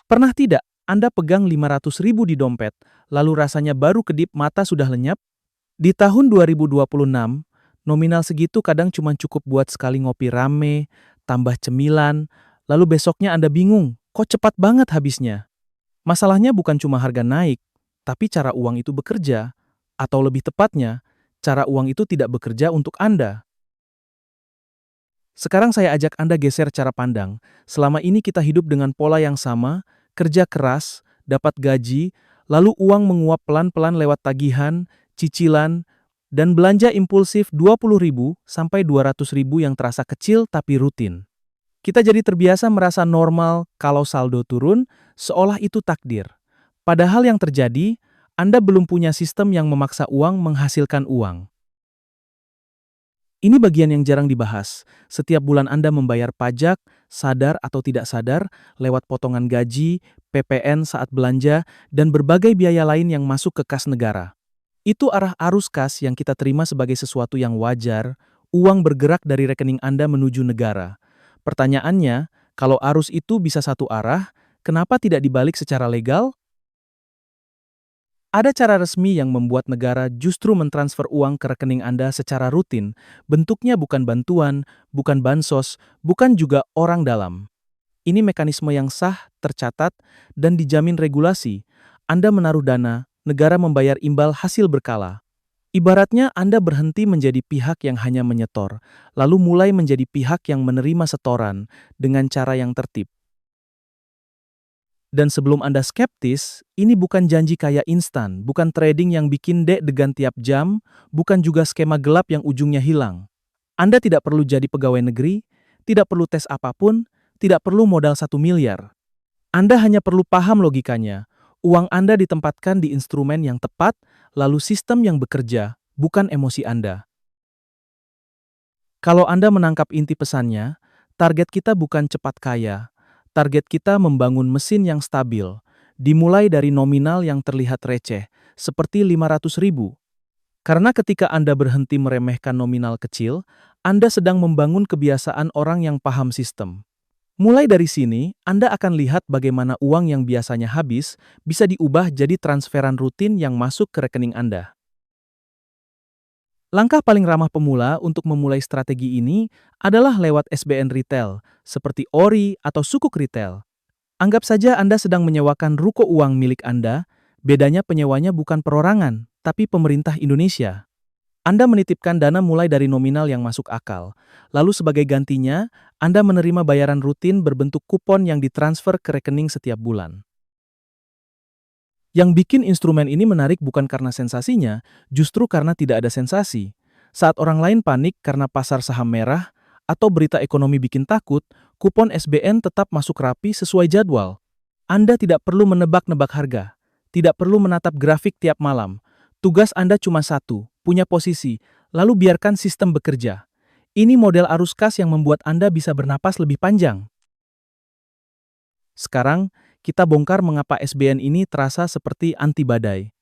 Pernah tidak Anda pegang 500.000 di dompet, lalu rasanya baru kedip mata sudah lenyap? Di tahun 2026, nominal segitu kadang cuma cukup buat sekali ngopi rame, tambah cemilan, lalu besoknya Anda bingung, kok cepat banget habisnya? Masalahnya bukan cuma harga naik, tapi cara uang itu bekerja, atau lebih tepatnya, cara uang itu tidak bekerja untuk Anda. Sekarang saya ajak Anda geser cara pandang. Selama ini kita hidup dengan pola yang sama, kerja keras, dapat gaji, lalu uang menguap pelan-pelan lewat tagihan, cicilan, dan belanja impulsif 20.000 sampai 200.000 yang terasa kecil tapi rutin. Kita jadi terbiasa merasa normal kalau saldo turun, seolah itu takdir. Padahal yang terjadi, Anda belum punya sistem yang memaksa uang menghasilkan uang. Ini bagian yang jarang dibahas. Setiap bulan Anda membayar pajak, sadar atau tidak sadar, lewat potongan gaji, PPN saat belanja, dan berbagai biaya lain yang masuk ke kas negara. Itu arah arus kas yang kita terima sebagai sesuatu yang wajar, uang bergerak dari rekening Anda menuju negara. Pertanyaannya, kalau arus itu bisa satu arah, kenapa tidak dibalik secara legal? Ada cara resmi yang membuat negara justru mentransfer uang ke rekening Anda secara rutin. Bentuknya bukan bantuan, bukan bansos, bukan juga orang dalam. Ini mekanisme yang sah, tercatat, dan dijamin regulasi. Anda menaruh dana, negara membayar imbal hasil berkala. Ibaratnya Anda berhenti menjadi pihak yang hanya menyetor, lalu mulai menjadi pihak yang menerima setoran dengan cara yang tertib. Dan sebelum Anda skeptis, ini bukan janji kaya instan, bukan trading yang bikin deg-degan tiap jam, bukan juga skema gelap yang ujungnya hilang. Anda tidak perlu jadi pegawai negeri, tidak perlu tes apapun, tidak perlu modal 1 miliar. Anda hanya perlu paham logikanya. Uang Anda ditempatkan di instrumen yang tepat, lalu sistem yang bekerja, bukan emosi Anda. Kalau Anda menangkap inti pesannya, target kita bukan cepat kaya. Target kita membangun mesin yang stabil, dimulai dari nominal yang terlihat receh, seperti 500.000. Karena ketika Anda berhenti meremehkan nominal kecil, Anda sedang membangun kebiasaan orang yang paham sistem. Mulai dari sini, Anda akan lihat bagaimana uang yang biasanya habis bisa diubah jadi transferan rutin yang masuk ke rekening Anda. Langkah paling ramah pemula untuk memulai strategi ini adalah lewat SBN retail, seperti ORI atau Sukuk Retail. Anggap saja Anda sedang menyewakan ruko uang milik Anda, bedanya penyewanya bukan perorangan, tapi pemerintah Indonesia. Anda menitipkan dana mulai dari nominal yang masuk akal, lalu sebagai gantinya, Anda menerima bayaran rutin berbentuk kupon yang ditransfer ke rekening setiap bulan. Yang bikin instrumen ini menarik bukan karena sensasinya, justru karena tidak ada sensasi. Saat orang lain panik karena pasar saham merah, atau berita ekonomi bikin takut, kupon SBN tetap masuk rapi sesuai jadwal. Anda tidak perlu menebak-nebak harga, tidak perlu menatap grafik tiap malam. Tugas Anda cuma satu, punya posisi, lalu biarkan sistem bekerja. Ini model arus kas yang membuat Anda bisa bernapas lebih panjang. Sekarang, kita bongkar mengapa SBN ini terasa seperti anti badai.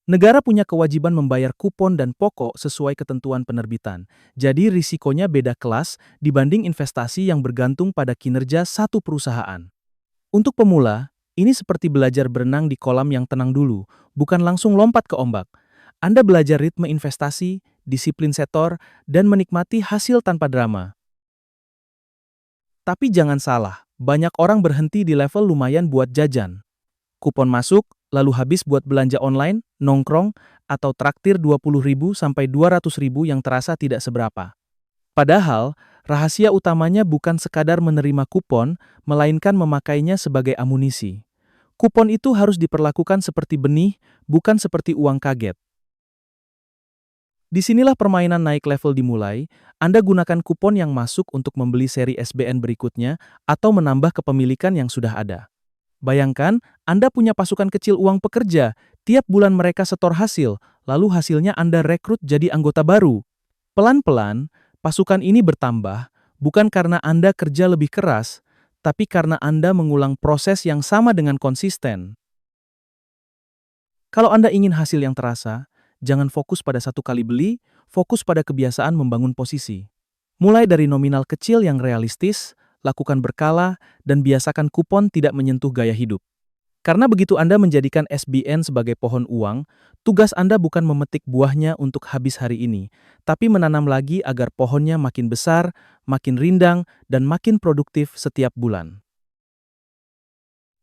Negara punya kewajiban membayar kupon dan pokok sesuai ketentuan penerbitan, jadi risikonya beda kelas dibanding investasi yang bergantung pada kinerja satu perusahaan. Untuk pemula, ini seperti belajar berenang di kolam yang tenang dulu, bukan langsung lompat ke ombak. Anda belajar ritme investasi, disiplin setor, dan menikmati hasil tanpa drama. Tapi jangan salah, banyak orang berhenti di level lumayan buat jajan. Kupon masuk, lalu habis buat belanja online, nongkrong, atau traktir 20.000 sampai 200.000 yang terasa tidak seberapa. Padahal, rahasia utamanya bukan sekadar menerima kupon, melainkan memakainya sebagai amunisi. Kupon itu harus diperlakukan seperti benih, bukan seperti uang kaget. Disinilah permainan naik level dimulai. Anda gunakan kupon yang masuk untuk membeli seri SBN berikutnya atau menambah kepemilikan yang sudah ada. Bayangkan, Anda punya pasukan kecil uang pekerja. Tiap bulan mereka setor hasil, lalu hasilnya Anda rekrut jadi anggota baru. Pelan-pelan, pasukan ini bertambah, bukan karena Anda kerja lebih keras, tapi karena Anda mengulang proses yang sama dengan konsisten. Kalau Anda ingin hasil yang terasa, jangan fokus pada satu kali beli, fokus pada kebiasaan membangun posisi. Mulai dari nominal kecil yang realistis, lakukan berkala, dan biasakan kupon tidak menyentuh gaya hidup. Karena begitu Anda menjadikan SBN sebagai pohon uang, tugas Anda bukan memetik buahnya untuk habis hari ini, tapi menanam lagi agar pohonnya makin besar, makin rindang, dan makin produktif setiap bulan.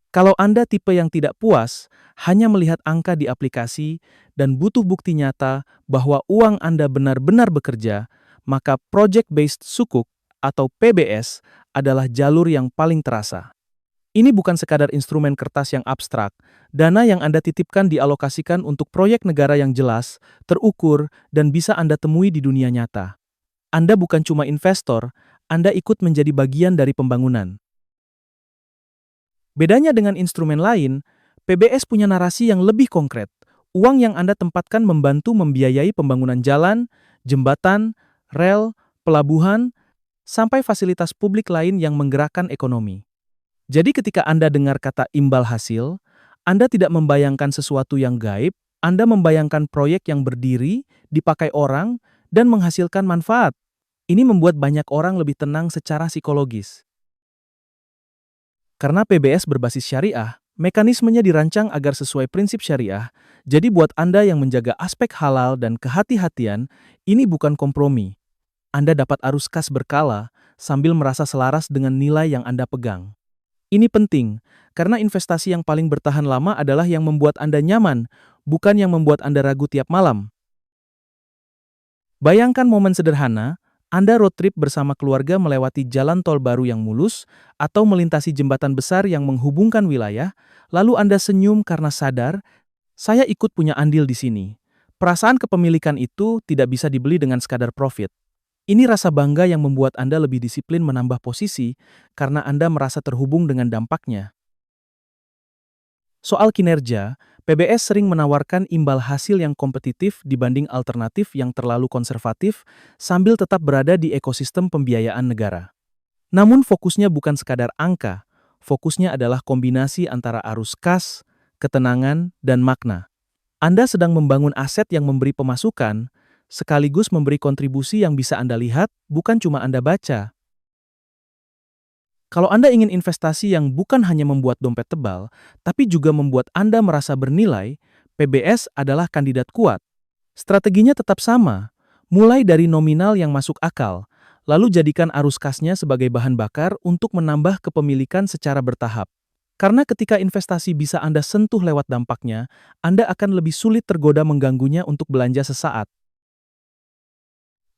Kalau Anda tipe yang tidak puas, hanya melihat angka di aplikasi, dan butuh bukti nyata bahwa uang Anda benar-benar bekerja, maka Project-Based Sukuk atau PBS adalah jalur yang paling terasa. Ini bukan sekadar instrumen kertas yang abstrak. Dana yang Anda titipkan dialokasikan untuk proyek negara yang jelas, terukur, dan bisa Anda temui di dunia nyata. Anda bukan cuma investor, Anda ikut menjadi bagian dari pembangunan. Bedanya dengan instrumen lain, PBS punya narasi yang lebih konkret. Uang yang Anda tempatkan membantu membiayai pembangunan jalan, jembatan, rel, pelabuhan, sampai fasilitas publik lain yang menggerakkan ekonomi. Jadi ketika Anda dengar kata imbal hasil, Anda tidak membayangkan sesuatu yang gaib, Anda membayangkan proyek yang berdiri, dipakai orang, dan menghasilkan manfaat. Ini membuat banyak orang lebih tenang secara psikologis. Karena PBS berbasis syariah, mekanismenya dirancang agar sesuai prinsip syariah, jadi buat Anda yang menjaga aspek halal dan kehati-hatian, ini bukan kompromi. Anda dapat arus kas berkala sambil merasa selaras dengan nilai yang Anda pegang. Ini penting, karena investasi yang paling bertahan lama adalah yang membuat Anda nyaman, bukan yang membuat Anda ragu tiap malam. Bayangkan momen sederhana, Anda road trip bersama keluarga melewati jalan tol baru yang mulus, atau melintasi jembatan besar yang menghubungkan wilayah, lalu Anda senyum karena sadar, saya ikut punya andil di sini. Perasaan kepemilikan itu tidak bisa dibeli dengan sekadar profit. Ini rasa bangga yang membuat Anda lebih disiplin menambah posisi, karena Anda merasa terhubung dengan dampaknya. Soal kinerja, PBS sering menawarkan imbal hasil yang kompetitif dibanding alternatif yang terlalu konservatif sambil tetap berada di ekosistem pembiayaan negara. Namun fokusnya bukan sekadar angka, fokusnya adalah kombinasi antara arus kas, ketenangan, dan makna. Anda sedang membangun aset yang memberi pemasukan, sekaligus memberi kontribusi yang bisa Anda lihat, bukan cuma Anda baca. Kalau Anda ingin investasi yang bukan hanya membuat dompet tebal, tapi juga membuat Anda merasa bernilai, PBS adalah kandidat kuat. Strateginya tetap sama, mulai dari nominal yang masuk akal, lalu jadikan arus kasnya sebagai bahan bakar untuk menambah kepemilikan secara bertahap. Karena ketika investasi bisa Anda sentuh lewat dampaknya, Anda akan lebih sulit tergoda mengganggunya untuk belanja sesaat.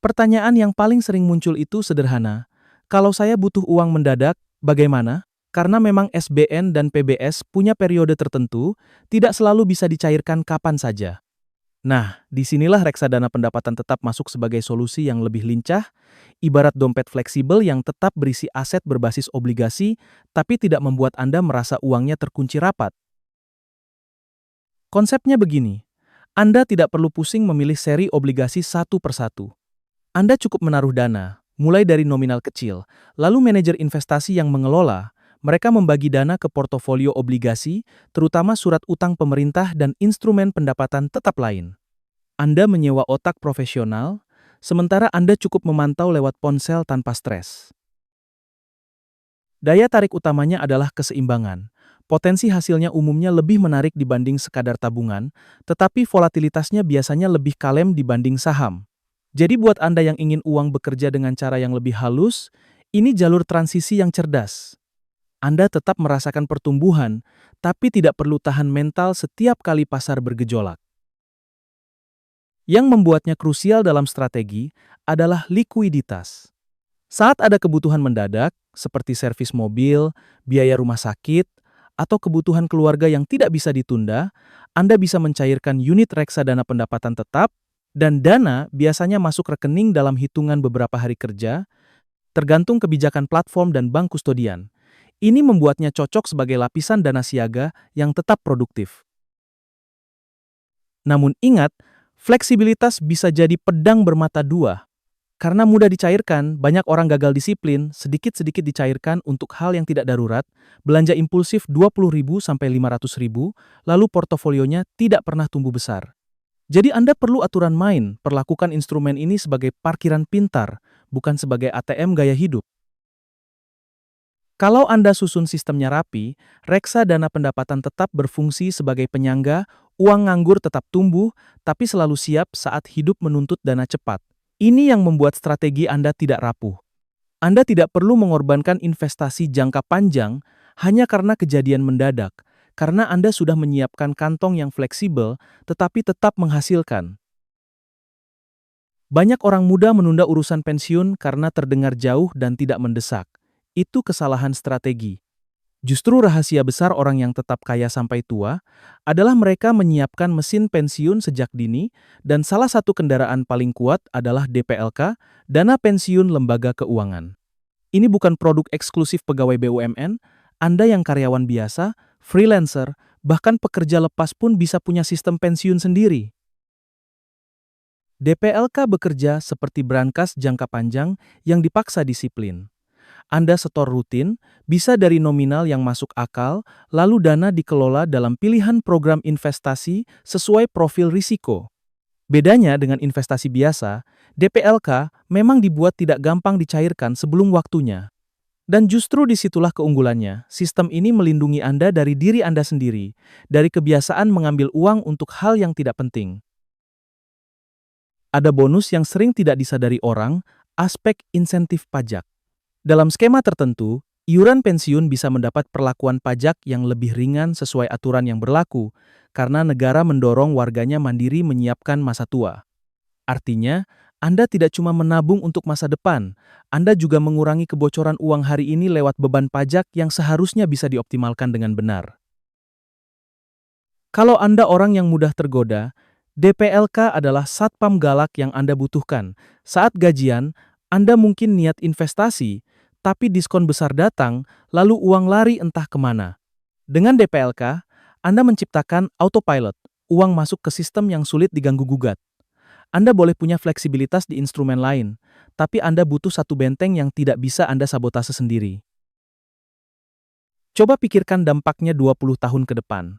Pertanyaan yang paling sering muncul itu sederhana. Kalau saya butuh uang mendadak, bagaimana? Karena memang SBN dan PBS punya periode tertentu, tidak selalu bisa dicairkan kapan saja. Nah, disinilah reksadana pendapatan tetap masuk sebagai solusi yang lebih lincah, ibarat dompet fleksibel yang tetap berisi aset berbasis obligasi, tapi tidak membuat Anda merasa uangnya terkunci rapat. Konsepnya begini, Anda tidak perlu pusing memilih seri obligasi satu persatu. Anda cukup menaruh dana, mulai dari nominal kecil, lalu manajer investasi yang mengelola, mereka membagi dana ke portofolio obligasi, terutama surat utang pemerintah dan instrumen pendapatan tetap lain. Anda menyewa otak profesional, sementara Anda cukup memantau lewat ponsel tanpa stres. Daya tarik utamanya adalah keseimbangan. Potensi hasilnya umumnya lebih menarik dibanding sekadar tabungan, tetapi volatilitasnya biasanya lebih kalem dibanding saham. Jadi buat Anda yang ingin uang bekerja dengan cara yang lebih halus, ini jalur transisi yang cerdas. Anda tetap merasakan pertumbuhan, tapi tidak perlu tahan mental setiap kali pasar bergejolak. Yang membuatnya krusial dalam strategi adalah likuiditas. Saat ada kebutuhan mendadak, seperti servis mobil, biaya rumah sakit, atau kebutuhan keluarga yang tidak bisa ditunda, Anda bisa mencairkan unit reksadana pendapatan tetap, dan dana biasanya masuk rekening dalam hitungan beberapa hari kerja, tergantung kebijakan platform dan bank kustodian. Ini membuatnya cocok sebagai lapisan dana siaga yang tetap produktif. Namun ingat, fleksibilitas bisa jadi pedang bermata dua. Karena mudah dicairkan, banyak orang gagal disiplin, sedikit-sedikit dicairkan untuk hal yang tidak darurat, belanja impulsif 20.000 sampai 500.000, lalu portofolionya tidak pernah tumbuh besar. Jadi Anda perlu aturan main, perlakukan instrumen ini sebagai parkiran pintar, bukan sebagai ATM gaya hidup. Kalau Anda susun sistemnya rapi, reksadana pendapatan tetap berfungsi sebagai penyangga, uang nganggur tetap tumbuh, tapi selalu siap saat hidup menuntut dana cepat. Ini yang membuat strategi Anda tidak rapuh. Anda tidak perlu mengorbankan investasi jangka panjang hanya karena kejadian mendadak, karena Anda sudah menyiapkan kantong yang fleksibel tetapi tetap menghasilkan. Banyak orang muda menunda urusan pensiun karena terdengar jauh dan tidak mendesak. Itu kesalahan strategi. Justru rahasia besar orang yang tetap kaya sampai tua adalah mereka menyiapkan mesin pensiun sejak dini, dan salah satu kendaraan paling kuat adalah DPLK, dana pensiun lembaga keuangan. Ini bukan produk eksklusif pegawai BUMN, Anda yang karyawan biasa, freelancer, bahkan pekerja lepas pun bisa punya sistem pensiun sendiri. DPLK bekerja seperti brankas jangka panjang yang dipaksa disiplin. Anda setor rutin, bisa dari nominal yang masuk akal, lalu dana dikelola dalam pilihan program investasi sesuai profil risiko. Bedanya dengan investasi biasa, DPLK memang dibuat tidak gampang dicairkan sebelum waktunya. Dan justru disitulah keunggulannya, sistem ini melindungi Anda dari diri Anda sendiri, dari kebiasaan mengambil uang untuk hal yang tidak penting. Ada bonus yang sering tidak disadari orang, aspek insentif pajak. Dalam skema tertentu, iuran pensiun bisa mendapat perlakuan pajak yang lebih ringan sesuai aturan yang berlaku, karena negara mendorong warganya mandiri menyiapkan masa tua. Artinya, Anda tidak cuma menabung untuk masa depan, Anda juga mengurangi kebocoran uang hari ini lewat beban pajak yang seharusnya bisa dioptimalkan dengan benar. Kalau Anda orang yang mudah tergoda, DPLK adalah satpam galak yang Anda butuhkan. Saat gajian, Anda mungkin niat investasi, tapi diskon besar datang, lalu uang lari entah kemana. Dengan DPLK, Anda menciptakan autopilot, uang masuk ke sistem yang sulit diganggu-gugat. Anda boleh punya fleksibilitas di instrumen lain, tapi Anda butuh satu benteng yang tidak bisa Anda sabotase sendiri. Coba pikirkan dampaknya 20 tahun ke depan.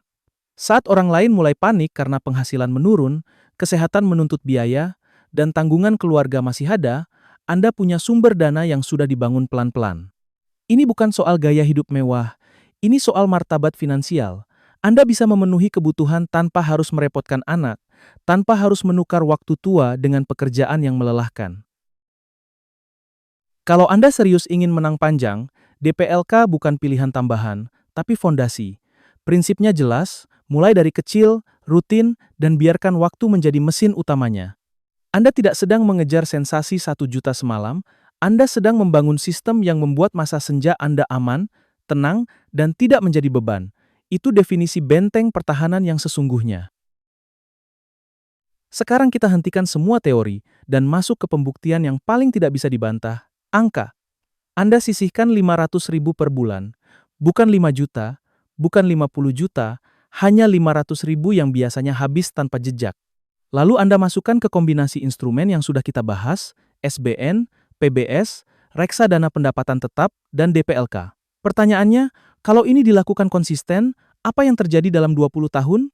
Saat orang lain mulai panik karena penghasilan menurun, kesehatan menuntut biaya, dan tanggungan keluarga masih ada, Anda punya sumber dana yang sudah dibangun pelan-pelan. Ini bukan soal gaya hidup mewah, ini soal martabat finansial. Anda bisa memenuhi kebutuhan tanpa harus merepotkan anak, tanpa harus menukar waktu tua dengan pekerjaan yang melelahkan. Kalau Anda serius ingin menang panjang, DPLK bukan pilihan tambahan, tapi fondasi. Prinsipnya jelas, mulai dari kecil, rutin, dan biarkan waktu menjadi mesin utamanya. Anda tidak sedang mengejar sensasi 1 juta semalam, Anda sedang membangun sistem yang membuat masa senja Anda aman, tenang, dan tidak menjadi beban. Itu definisi benteng pertahanan yang sesungguhnya. Sekarang kita hentikan semua teori dan masuk ke pembuktian yang paling tidak bisa dibantah, angka. Anda sisihkan 500.000 per bulan, bukan 5 juta, bukan 50 juta, hanya 500.000 yang biasanya habis tanpa jejak. Lalu Anda masukkan ke kombinasi instrumen yang sudah kita bahas, SBN, PBS, reksadana pendapatan tetap, dan DPLK. Pertanyaannya, kalau ini dilakukan konsisten, apa yang terjadi dalam 20 tahun?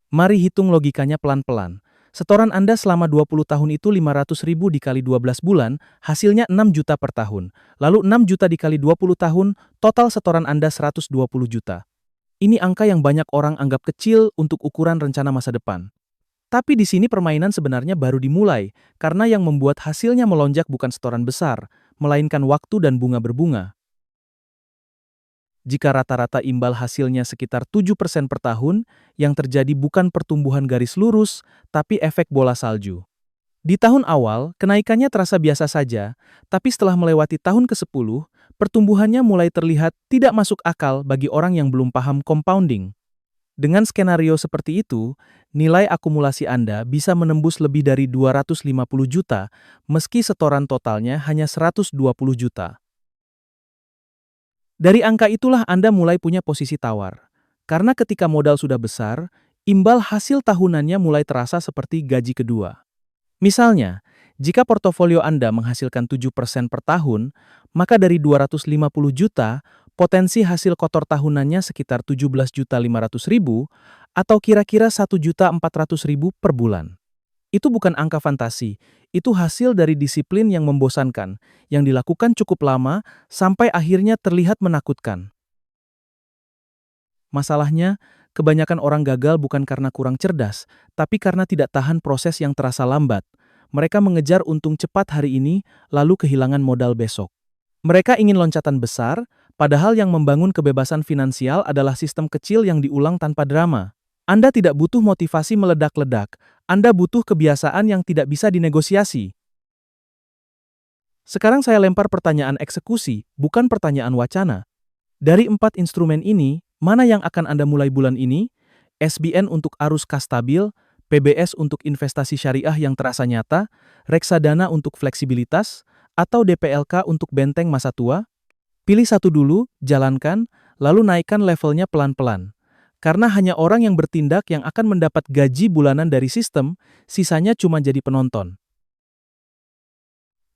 Mari hitung logikanya pelan-pelan. Setoran Anda selama 20 tahun itu 500.000 dikali 12 bulan, hasilnya 6 juta per tahun. Lalu 6 juta dikali 20 tahun, total setoran Anda 120 juta. Ini angka yang banyak orang anggap kecil untuk ukuran rencana masa depan. Tapi di sini permainan sebenarnya baru dimulai, karena yang membuat hasilnya melonjak bukan setoran besar, melainkan waktu dan bunga berbunga. Jika rata-rata imbal hasilnya sekitar 7% per tahun, yang terjadi bukan pertumbuhan garis lurus, tapi efek bola salju. Di tahun awal, kenaikannya terasa biasa saja, tapi setelah melewati tahun ke-10, pertumbuhannya mulai terlihat tidak masuk akal bagi orang yang belum paham compounding. Dengan skenario seperti itu, nilai akumulasi Anda bisa menembus lebih dari 250 juta, meski setoran totalnya hanya 120 juta. Dari angka itulah Anda mulai punya posisi tawar. Karena ketika modal sudah besar, imbal hasil tahunannya mulai terasa seperti gaji kedua. Misalnya, jika portofolio Anda menghasilkan 7% per tahun, maka dari 250 juta, potensi hasil kotor tahunannya sekitar 17.500.000 atau kira-kira 1.400.000 per bulan. Itu bukan angka fantasi, itu hasil dari disiplin yang membosankan, yang dilakukan cukup lama sampai akhirnya terlihat menakutkan. Masalahnya, kebanyakan orang gagal bukan karena kurang cerdas, tapi karena tidak tahan proses yang terasa lambat. Mereka mengejar untung cepat hari ini, lalu kehilangan modal besok. Mereka ingin loncatan besar, padahal yang membangun kebebasan finansial adalah sistem kecil yang diulang tanpa drama. Anda tidak butuh motivasi meledak-ledak, Anda butuh kebiasaan yang tidak bisa dinegosiasi. Sekarang saya lempar pertanyaan eksekusi, bukan pertanyaan wacana. Dari 4 instrumen ini, mana yang akan Anda mulai bulan ini? SBN untuk arus kas stabil, PBS untuk investasi syariah yang terasa nyata, reksadana untuk fleksibilitas, atau DPLK untuk benteng masa tua? Pilih satu dulu, jalankan, lalu naikkan levelnya pelan-pelan. Karena hanya orang yang bertindak yang akan mendapat gaji bulanan dari sistem, sisanya cuma jadi penonton.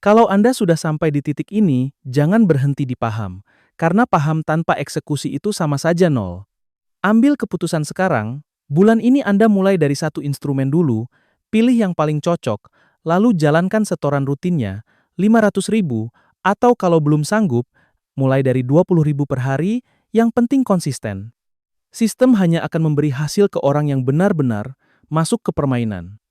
Kalau Anda sudah sampai di titik ini, jangan berhenti di paham. Karena paham tanpa eksekusi itu sama saja nol. Ambil keputusan sekarang, bulan ini Anda mulai dari satu instrumen dulu, pilih yang paling cocok, lalu jalankan setoran rutinnya, 500.000, atau kalau belum sanggup, mulai dari 20.000 per hari, yang penting konsisten. Sistem hanya akan memberi hasil ke orang yang benar-benar masuk ke permainan.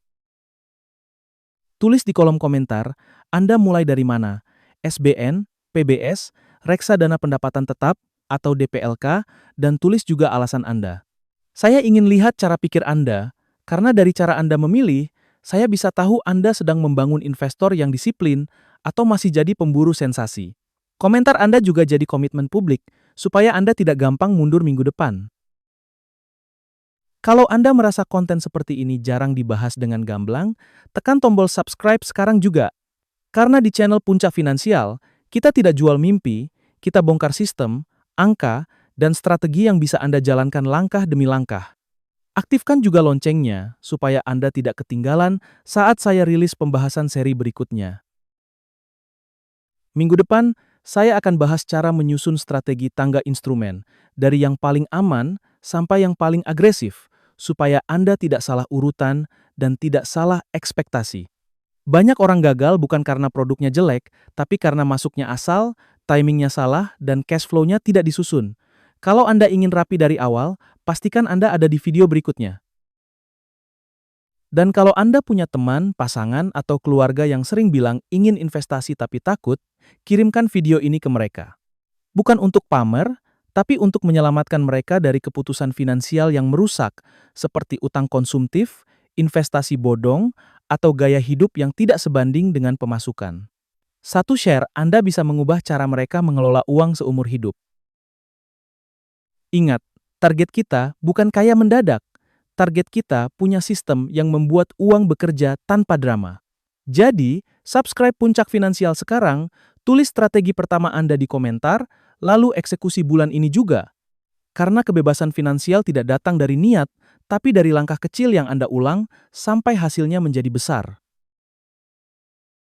Tulis di kolom komentar, Anda mulai dari mana? SBN, PBS, reksadana pendapatan tetap, atau DPLK, dan tulis juga alasan Anda. Saya ingin lihat cara pikir Anda, karena dari cara Anda memilih, saya bisa tahu Anda sedang membangun investor yang disiplin atau masih jadi pemburu sensasi. Komentar Anda juga jadi komitmen publik, supaya Anda tidak gampang mundur minggu depan. Kalau Anda merasa konten seperti ini jarang dibahas dengan gamblang, tekan tombol subscribe sekarang juga. Karena di channel Puncak Finansial, kita tidak jual mimpi, kita bongkar sistem, angka, dan strategi yang bisa Anda jalankan langkah demi langkah. Aktifkan juga loncengnya, supaya Anda tidak ketinggalan saat saya rilis pembahasan seri berikutnya. Minggu depan, saya akan bahas cara menyusun strategi tangga instrumen, dari yang paling aman sampai yang paling agresif, supaya Anda tidak salah urutan dan tidak salah ekspektasi. Banyak orang gagal bukan karena produknya jelek, tapi karena masuknya asal, timingnya salah, dan cash flow-nya tidak disusun. Kalau Anda ingin rapi dari awal, pastikan Anda ada di video berikutnya. Dan kalau Anda punya teman, pasangan, atau keluarga yang sering bilang ingin investasi tapi takut, kirimkan video ini ke mereka. Bukan untuk pamer, tapi untuk menyelamatkan mereka dari keputusan finansial yang merusak, seperti utang konsumtif, investasi bodong, atau gaya hidup yang tidak sebanding dengan pemasukan. Satu share Anda bisa mengubah cara mereka mengelola uang seumur hidup. Ingat, target kita bukan kaya mendadak. Target kita punya sistem yang membuat uang bekerja tanpa drama. Jadi, subscribe Puncak Finansial sekarang, tulis strategi pertama Anda di komentar, lalu eksekusi bulan ini juga. Karena kebebasan finansial tidak datang dari niat, tapi dari langkah kecil yang Anda ulang sampai hasilnya menjadi besar.